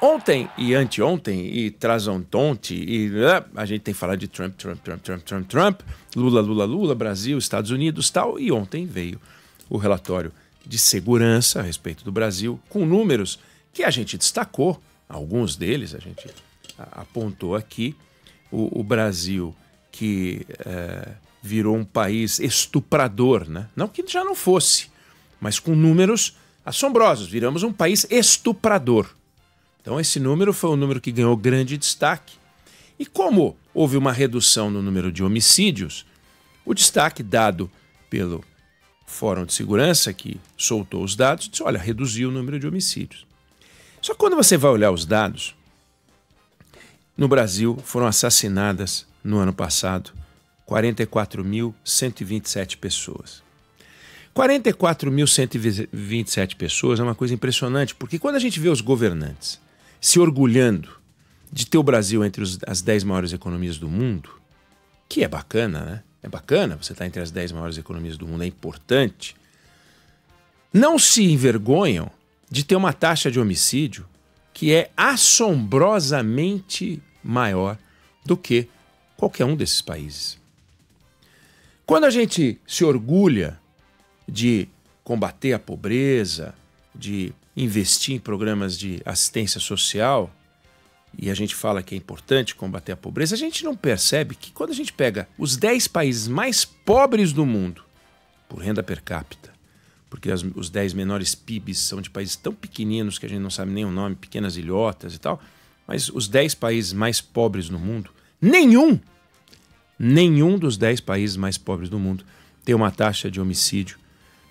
Ontem e anteontem e trazontonte, a gente tem falado de Trump, Lula, Brasil, Estados Unidos, tal, e ontem veio o relatório de segurança a respeito do Brasil, com números que a gente destacou, alguns deles a gente apontou aqui. O Brasil que virou um país estuprador, né? Não que já não fosse, mas com números assombrosos, viramos um país estuprador. Então esse número foi um número que ganhou grande destaque. E como houve uma redução no número de homicídios, o destaque dado pelo Fórum de Segurança, que soltou os dados, disse, olha, reduziu o número de homicídios. Só que quando você vai olhar os dados, no Brasil foram assassinadas no ano passado 44.127 pessoas. 44.127 pessoas é uma coisa impressionante, porque quando a gente vê os governantes se orgulhando de ter o Brasil entre as 10 maiores economias do mundo, que é bacana, né? É bacana você estar entre as 10 maiores economias do mundo, é importante. Não se envergonham de ter uma taxa de homicídio que é assombrosamente maior do que qualquer um desses países. Quando a gente se orgulha de combater a pobreza, de investir em programas de assistência social, e a gente fala que é importante combater a pobreza, a gente não percebe que quando a gente pega os 10 países mais pobres do mundo, por renda per capita, porque os 10 menores PIBs são de países tão pequeninos que a gente não sabe nem o nome, pequenas ilhotas e tal, mas os 10 países mais pobres do mundo, nenhum dos 10 países mais pobres do mundo tem uma taxa de homicídio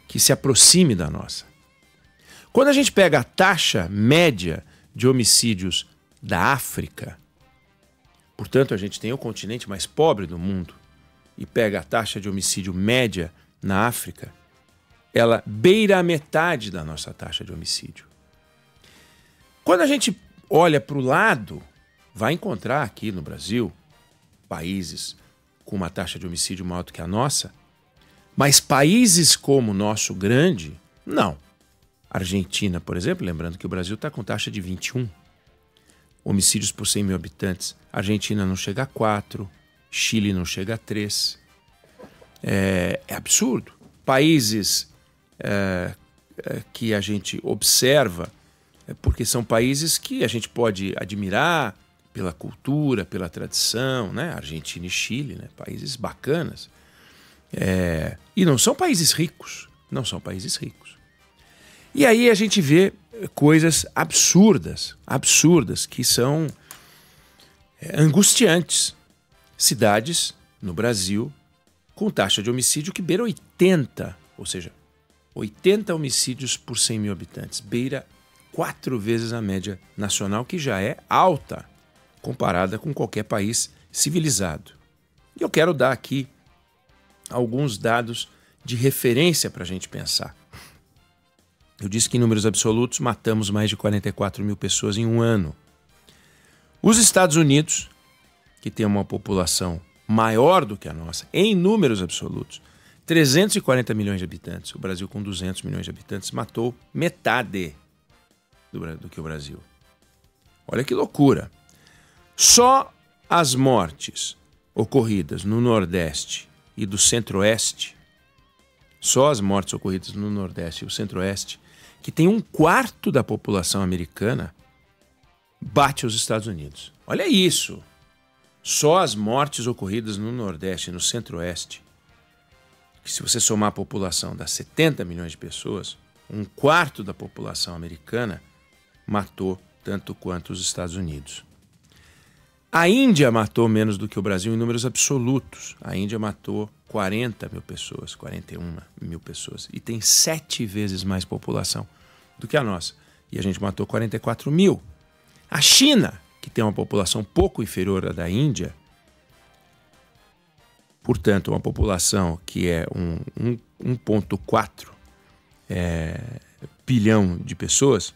que se aproxime da nossa. Quando a gente pega a taxa média de homicídios da África, portanto a gente tem o continente mais pobre do mundo, e pega a taxa de homicídio média na África, ela beira a metade da nossa taxa de homicídio. Quando a gente olha para o lado, vai encontrar aqui no Brasil países com uma taxa de homicídio maior do que a nossa, mas países como o nosso grande, não. Argentina, por exemplo, lembrando que o Brasil está com taxa de 21 homicídios por 100 mil habitantes. Argentina não chega a 4, Chile não chega a 3. É absurdo. Países que a gente observa, porque são países que a gente pode admirar pela cultura, pela tradição, né? Argentina e Chile, né? Países bacanas. E não são países ricos, não são países ricos. E aí a gente vê coisas absurdas, que são angustiantes. Cidades no Brasil com taxa de homicídio que beira 80, ou seja, 80 homicídios por 100 mil habitantes. Beira 4 vezes a média nacional, que já é alta, comparada com qualquer país civilizado. E eu quero dar aqui alguns dados de referência para a gente pensar. Eu disse que em números absolutos matamos mais de 44 mil pessoas em um ano. Os Estados Unidos, que tem uma população maior do que a nossa, em números absolutos, 340 milhões de habitantes, o Brasil com 200 milhões de habitantes, matou metade do que o Brasil. Olha que loucura. Só as mortes ocorridas no Nordeste e do Centro-Oeste, só as mortes ocorridas no Nordeste e o Centro-Oeste, que tem 1/4 da população americana, bate os Estados Unidos. Olha isso! Só as mortes ocorridas no Nordeste e no Centro-Oeste, que se você somar a população das 70 milhões de pessoas, 1/4 da população americana matou tanto quanto os Estados Unidos. A Índia matou menos do que o Brasil em números absolutos. A Índia matou 40 mil pessoas, 41 mil pessoas. E tem 7 vezes mais população do que a nossa. E a gente matou 44 mil. A China, que tem uma população pouco inferior à da Índia, portanto, uma população que é 1,4 bilhão de pessoas,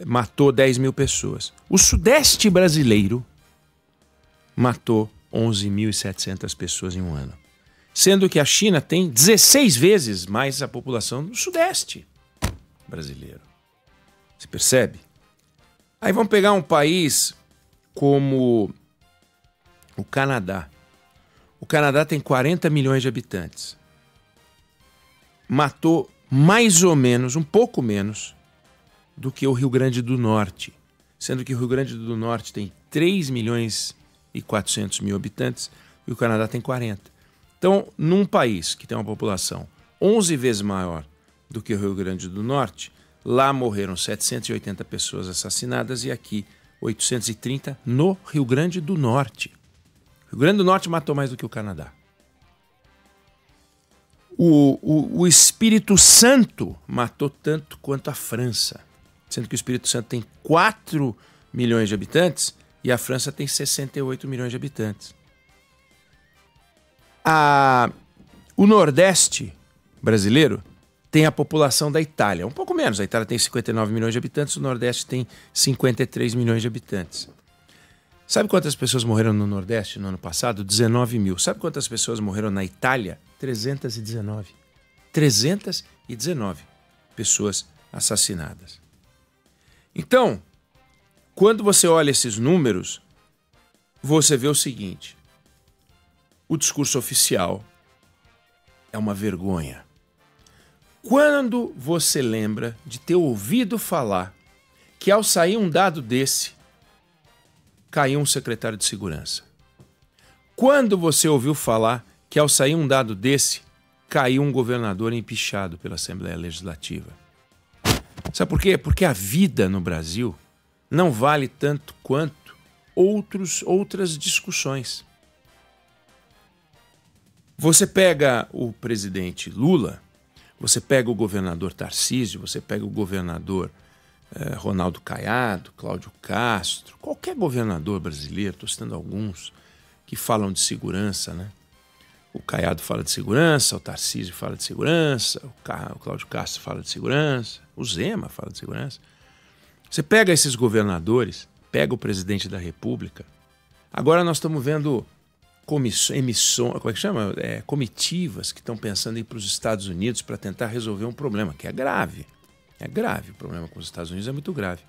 matou 10 mil pessoas. O Sudeste brasileiro matou 11.700 pessoas em um ano. Sendo que a China tem 16 vezes mais a população do Sudeste brasileiro. Você percebe? Aí vamos pegar um país como o Canadá. O Canadá tem 40 milhões de habitantes. Matou mais ou menos, um pouco menos, do que o Rio Grande do Norte. Sendo que o Rio Grande do Norte tem 3 milhões e 400 mil habitantes e o Canadá tem 40. Então, num país que tem uma população 11 vezes maior do que o Rio Grande do Norte, lá morreram 780 pessoas assassinadas e aqui 830 no Rio Grande do Norte. O Rio Grande do Norte matou mais do que o Canadá. O Espírito Santo matou tanto quanto a França, sendo que o Espírito Santo tem 4 milhões de habitantes e a França tem 68 milhões de habitantes. O Nordeste brasileiro tem a população da Itália, um pouco menos. A Itália tem 59 milhões de habitantes, o Nordeste tem 53 milhões de habitantes. Sabe quantas pessoas morreram no Nordeste no ano passado? 19 mil. Sabe quantas pessoas morreram na Itália? 319. 319 pessoas assassinadas. Então, quando você olha esses números, você vê o seguinte: o discurso oficial é uma vergonha. Quando você lembra de ter ouvido falar que ao sair um dado desse, caiu um secretário de segurança. Quando você ouviu falar que ao sair um dado desse, caiu um governador empichado pela Assembleia Legislativa. Sabe por quê? Porque a vida no Brasil não vale tanto quanto outras discussões. Você pega o presidente Lula, você pega o governador Tarcísio, você pega o governador Ronaldo Caiado, Cláudio Castro, qualquer governador brasileiro, estou citando alguns, que falam de segurança, né? O Caiado fala de segurança, o Tarcísio fala de segurança, o Cláudio Castro fala de segurança, o Zema fala de segurança. Você pega esses governadores, pega o presidente da República, agora nós estamos vendo comitivas que estão pensando em ir para os Estados Unidos para tentar resolver um problema, que é grave. É grave, o problema com os Estados Unidos é muito grave.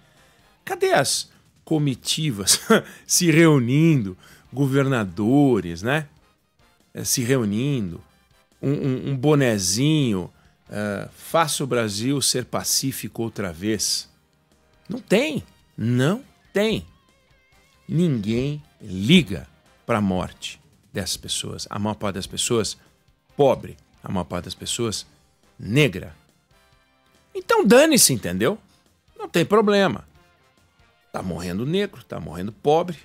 Cadê as comitivas se reunindo, governadores, né? Se reunindo, um bonezinho, faça o Brasil ser pacífico outra vez. Não tem, não tem. Ninguém liga para a morte dessas pessoas. A maior parte das pessoas pobre, a maior parte das pessoas negra. Então dane-se, entendeu? Não tem problema. Tá morrendo negro, tá morrendo pobre.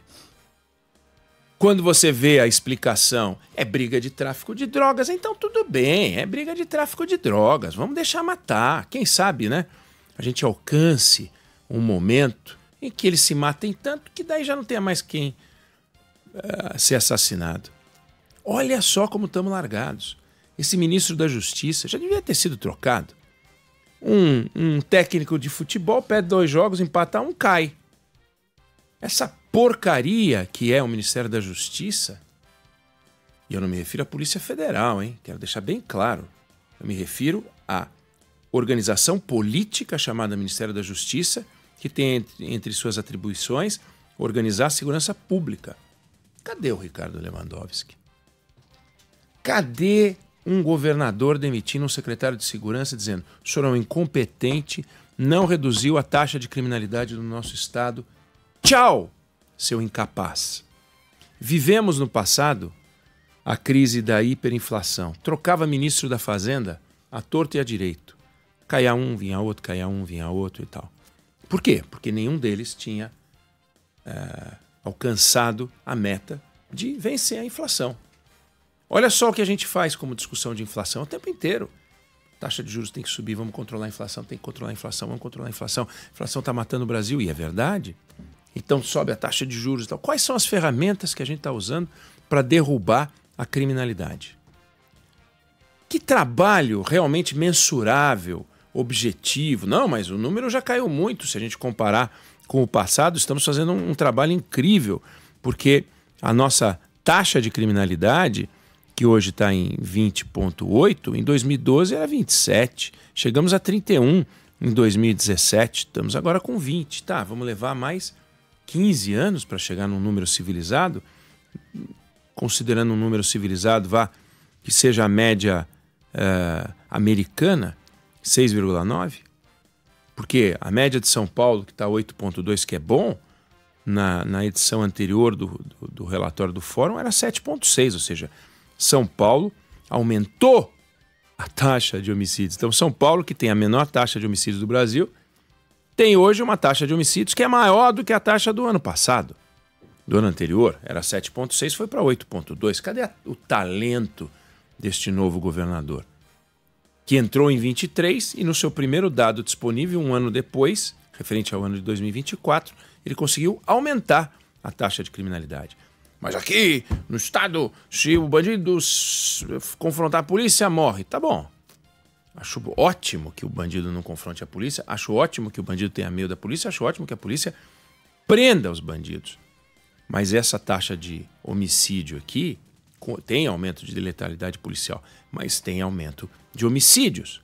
Quando você vê a explicação, é briga de tráfico de drogas, então tudo bem, é briga de tráfico de drogas, vamos deixar matar. Quem sabe, né? A gente alcance um momento em que eles se matem tanto que daí já não tenha mais quem ser assassinado. Olha só como estamos largados. Esse ministro da Justiça já devia ter sido trocado. Um técnico de futebol pede 2 jogos, empata um, cai. Essa porcaria que é o Ministério da Justiça, e eu não me refiro à Polícia Federal, hein? Quero deixar bem claro. Eu me refiro à organização política chamada Ministério da Justiça, que tem entre suas atribuições organizar a segurança pública. Cadê o Ricardo Lewandowski? Cadê um governador demitindo um secretário de segurança dizendo: o senhor é um incompetente, não reduziu a taxa de criminalidade do nosso estado. Tchau, seu incapaz. Vivemos no passado a crise da hiperinflação. Trocava ministro da Fazenda à torto e à direito. Caía um, vinha outro, caía um, vinha outro e tal. Por quê? Porque nenhum deles tinha alcançado a meta de vencer a inflação. Olha só o que a gente faz como discussão de inflação o tempo inteiro. Taxa de juros tem que subir, vamos controlar a inflação, tem que controlar a inflação, vamos controlar a inflação. A inflação está matando o Brasil, e é verdade. Então sobe a taxa de juros e tal. Quais são as ferramentas que a gente está usando para derrubar a criminalidade? Que trabalho realmente mensurável, objetivo. Não, mas o número já caiu muito se a gente comparar com o passado. Estamos fazendo um trabalho incrível, porque a nossa taxa de criminalidade, que hoje está em 20,8, em 2012 era 27. Chegamos a 31 em 2017, estamos agora com 20. Tá, vamos levar mais 15 anos para chegar num número civilizado. Considerando um número civilizado, que seja a média americana, 6,9. Porque a média de São Paulo, que está 8,2, que é bom, na edição anterior do relatório do Fórum, era 7,6. Ou seja, São Paulo aumentou a taxa de homicídios. Então, São Paulo, que tem a menor taxa de homicídios do Brasil, tem hoje uma taxa de homicídios que é maior do que a taxa do ano passado. Do ano anterior, era 7,6, foi para 8,2. Cadê o talento deste novo governador? Que entrou em 23 e no seu primeiro dado disponível, um ano depois, referente ao ano de 2024, ele conseguiu aumentar a taxa de criminalidade. Mas aqui, no estado, se o bandido confrontar a polícia, morre. Tá bom. Acho ótimo que o bandido não confronte a polícia, acho ótimo que o bandido tenha medo da polícia, acho ótimo que a polícia prenda os bandidos. Mas essa taxa de homicídio aqui tem aumento de letalidade policial, mas tem aumento de homicídios.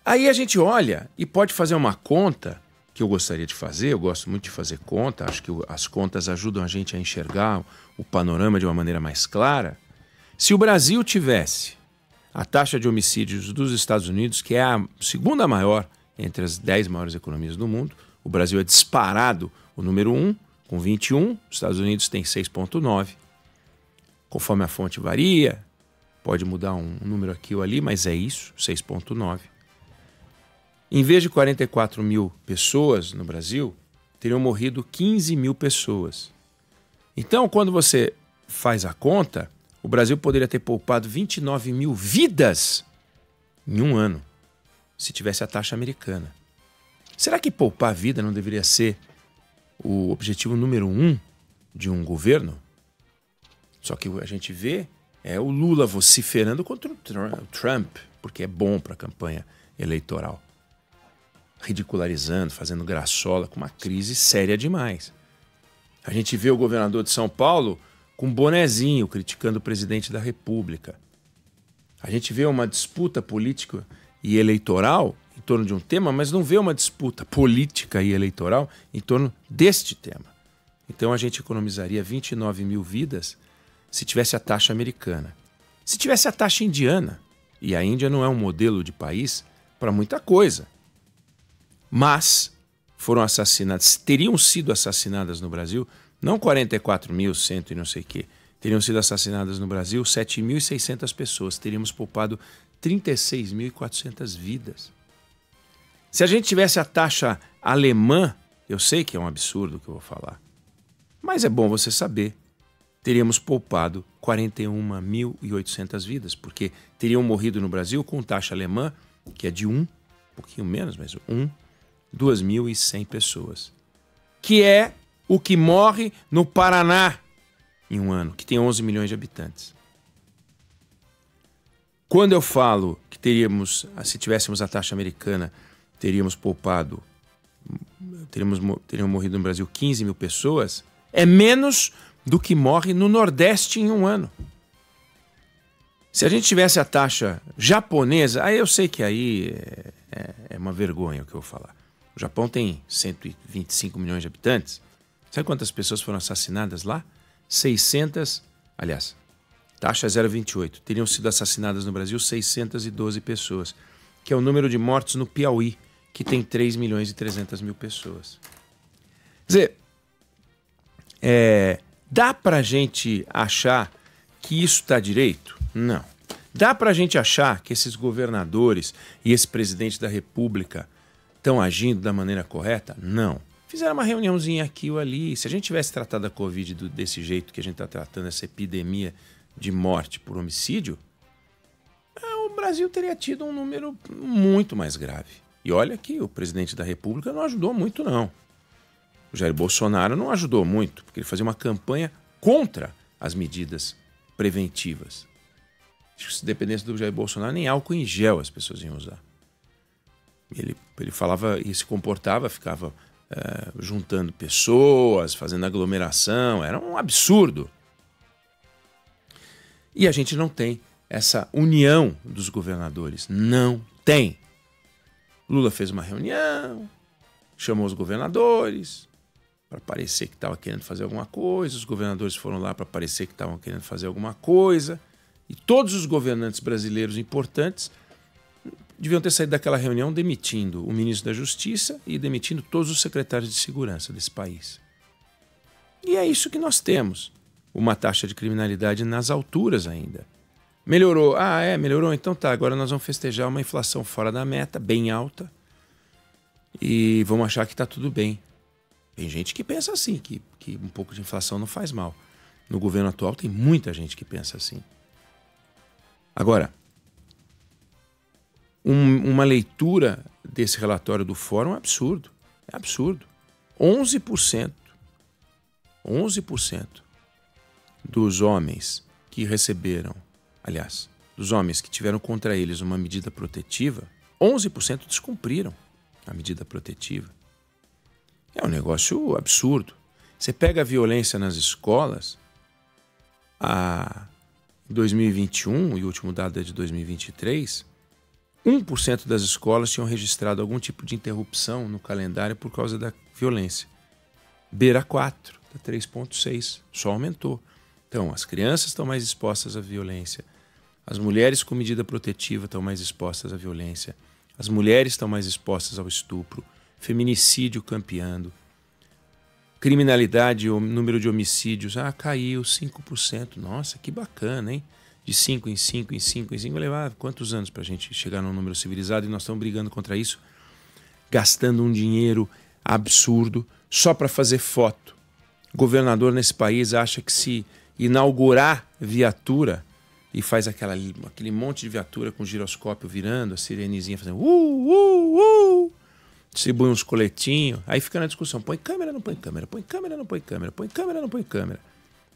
Aí a gente olha e pode fazer uma conta que eu gostaria de fazer, eu gosto muito de fazer conta, acho que as contas ajudam a gente a enxergar o panorama de uma maneira mais clara. Se o Brasil tivesse a taxa de homicídios dos Estados Unidos, que é a segunda maior entre as 10 maiores economias do mundo, o Brasil é disparado o número 1, com 21, os Estados Unidos tem 6,9. Conforme a fonte varia, pode mudar um número aqui ou ali, mas é isso, 6,9. Em vez de 44 mil pessoas no Brasil, teriam morrido 15 mil pessoas. Então, quando você faz a conta, o Brasil poderia ter poupado 29 mil vidas em um ano, se tivesse a taxa americana. Será que poupar vida não deveria ser o objetivo número 1 de um governo? Só que a gente vê o Lula vociferando contra o Trump, porque é bom para a campanha eleitoral. Ridicularizando, fazendo graçola, com uma crise séria demais. A gente vê o governador de São Paulo com bonezinho, criticando o presidente da República. A gente vê uma disputa política e eleitoral em torno de um tema, mas não vê uma disputa política e eleitoral em torno deste tema. Então a gente economizaria 29 mil vidas se tivesse a taxa americana. Se tivesse a taxa indiana, e a Índia não é um modelo de país para muita coisa, mas foram assassinadas, teriam sido assassinadas no Brasil, não 44.100 e não sei o quê, teriam sido assassinadas no Brasil 7.600 pessoas, teríamos poupado 36.400 vidas. Se a gente tivesse a taxa alemã, eu sei que é um absurdo o que eu vou falar, mas é bom você saber, teríamos poupado 41.800 vidas, porque teriam morrido no Brasil com taxa alemã, que é de um pouquinho menos, mas 2.100 pessoas. Que é o que morre no Paraná em um ano, que tem 11 milhões de habitantes. Quando eu falo que se tivéssemos a taxa americana, teriam morrido no Brasil 15 mil pessoas, é menos do que morre no Nordeste em um ano. Se a gente tivesse a taxa japonesa, aí eu sei que aí é uma vergonha o que eu vou falar. O Japão tem 125 milhões de habitantes. Sabe quantas pessoas foram assassinadas lá? 600, aliás, taxa 0,28. Teriam sido assassinadas no Brasil 612 pessoas, que é o número de mortos no Piauí, que tem 3 milhões e 300 mil pessoas. Quer dizer, dá pra gente achar que isso está direito? Não. Dá pra gente achar que esses governadores e esse presidente da República estão agindo da maneira correta? Não. Fizeram uma reuniãozinha aqui ou ali. Se a gente tivesse tratado a Covid desse jeito que a gente está tratando, essa epidemia de morte por homicídio, o Brasil teria tido um número muito mais grave. E olha que o presidente da República não ajudou muito, não. O Jair Bolsonaro não ajudou muito, porque ele fazia uma campanha contra as medidas preventivas. Acho que se dependesse do Jair Bolsonaro, nem álcool em gel as pessoas iam usar. Ele falava e se comportava, ficava juntando pessoas, fazendo aglomeração, era um absurdo. E a gente não tem essa união dos governadores. Não tem. Lula fez uma reunião, chamou os governadores para parecer que estava querendo fazer alguma coisa, os governadores foram lá para parecer que estavam querendo fazer alguma coisa, e todos os governantes brasileiros importantes deviam ter saído daquela reunião demitindo o ministro da Justiça e demitindo todos os secretários de segurança desse país. E é isso que nós temos. Uma taxa de criminalidade nas alturas ainda. Melhorou? Melhorou? Então tá, agora nós vamos festejar uma inflação fora da meta, bem alta, e vamos achar que está tudo bem. Tem gente que pensa assim, que um pouco de inflação não faz mal. No governo atual tem muita gente que pensa assim. Agora, uma leitura desse relatório do Fórum é absurdo. É absurdo. 11% dos homens que receberam, aliás, dos homens que tiveram contra eles uma medida protetiva, 11% descumpriram a medida protetiva. É um negócio absurdo. Você pega a violência nas escolas, em 2021, e o último dado é de 2023, 1% das escolas tinham registrado algum tipo de interrupção no calendário por causa da violência. Beira 4, da 3,6, só aumentou. Então, as crianças estão mais expostas à violência, as mulheres com medida protetiva estão mais expostas à violência, as mulheres estão mais expostas ao estupro, feminicídio campeando, criminalidade, o número de homicídios, caiu 5%. Nossa, que bacana, hein? De 5 em 5 em 5 em 5, vai levar quantos anos para a gente chegar num número civilizado, e nós estamos brigando contra isso, gastando um dinheiro absurdo só para fazer foto. O governador nesse país acha que se inaugurar viatura e faz aquele monte de viatura com giroscópio virando, a sirenezinha fazendo distribui uns coletinhos, aí fica na discussão, põe câmera, não põe câmera, põe câmera, não põe câmera, põe câmera, não põe câmera.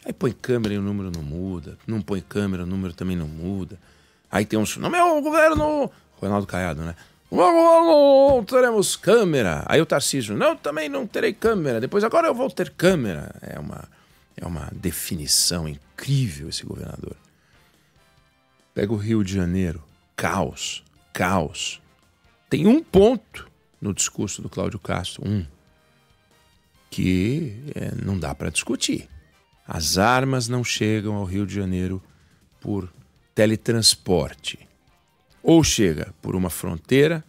Aí põe câmera e o número não muda, não põe câmera, o número também não muda. Aí tem no meu governo, Ronaldo Caiado, né? Não teremos câmera. Aí o Tarcísio, não, também não terei câmera. Depois agora eu vou ter câmera. É uma definição incrível esse governador. Pega o Rio de Janeiro, caos. Tem um ponto no discurso do Cláudio Castro, que não dá para discutir. As armas não chegam ao Rio de Janeiro por teletransporte. Ou chega por uma fronteira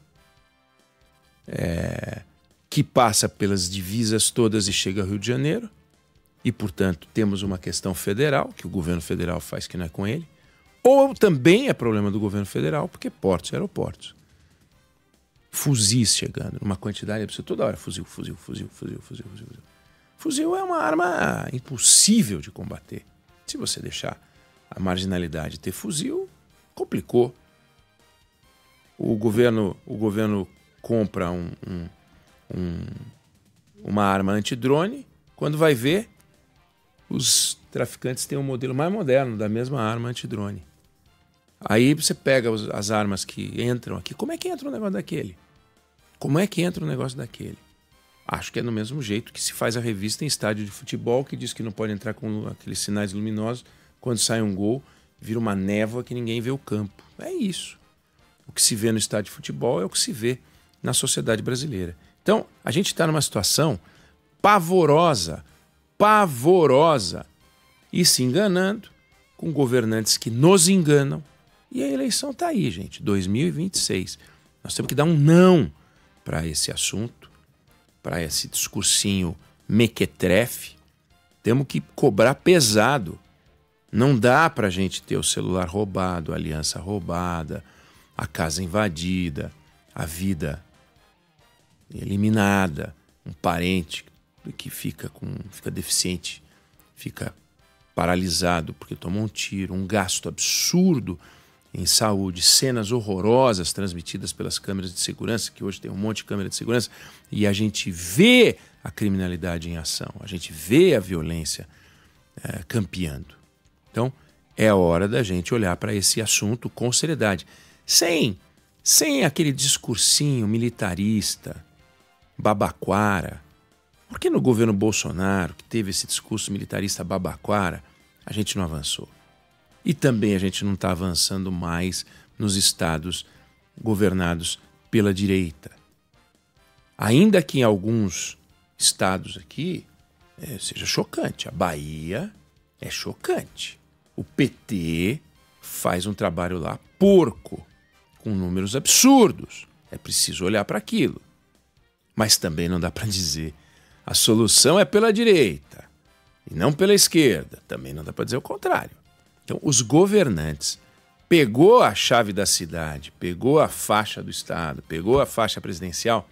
que passa pelas divisas todas e chega ao Rio de Janeiro, e, portanto, temos uma questão federal, que o governo federal faz que não é com ele, ou também é problema do governo federal, porque portos e aeroportos. Fuzis chegando, numa quantidade absurda, toda hora fuzil. Fuzil é uma arma impossível de combater. Se você deixar a marginalidade ter fuzil, complicou. O governo compra uma arma antidrone, quando vai ver, os traficantes têm um modelo mais moderno da mesma arma antidrone. Aí você pega as armas que entram aqui. Como é que entra um negócio daquele? Acho que é do mesmo jeito que se faz a revista em estádio de futebol, que diz que não pode entrar com aqueles sinais luminosos. Quando sai um gol, vira uma névoa que ninguém vê o campo. É isso. O que se vê no estádio de futebol é o que se vê na sociedade brasileira. Então, a gente está numa situação pavorosa, e se enganando com governantes que nos enganam. E a eleição está aí, gente, 2026. Nós temos que dar um não para esse assunto, para esse discursinho mequetrefe. Temos que cobrar pesado. Não dá para a gente ter o celular roubado, a aliança roubada, a casa invadida, a vida eliminada, um parente que fica deficiente, fica paralisado porque tomou um tiro, um gasto absurdo em saúde, cenas horrorosas transmitidas pelas câmeras de segurança, que hoje tem um monte de câmera de segurança, e a gente vê a criminalidade em ação, a gente vê a violência campeando. Então, é a hora da gente olhar para esse assunto com seriedade, sem aquele discursinho militarista, babaquara. Porque no governo Bolsonaro, que teve esse discurso militarista babaquara, a gente não avançou. E também a gente não está avançando mais nos estados governados pela direita. Ainda que em alguns estados aqui seja chocante. A Bahia é chocante. O PT faz um trabalho lá porco, com números absurdos. É preciso olhar para aquilo. Mas também não dá para dizer a solução é pela direita e não pela esquerda. Também não dá para dizer o contrário. Então, os governantes pegou a chave da cidade, pegou a faixa do Estado, pegou a faixa presidencial,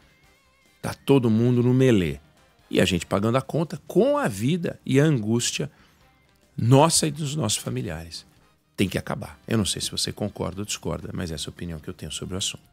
tá todo mundo no melê. E a gente pagando a conta com a vida e a angústia nossa e dos nossos familiares. Tem que acabar. Eu não sei se você concorda ou discorda, mas essa é a opinião que eu tenho sobre o assunto.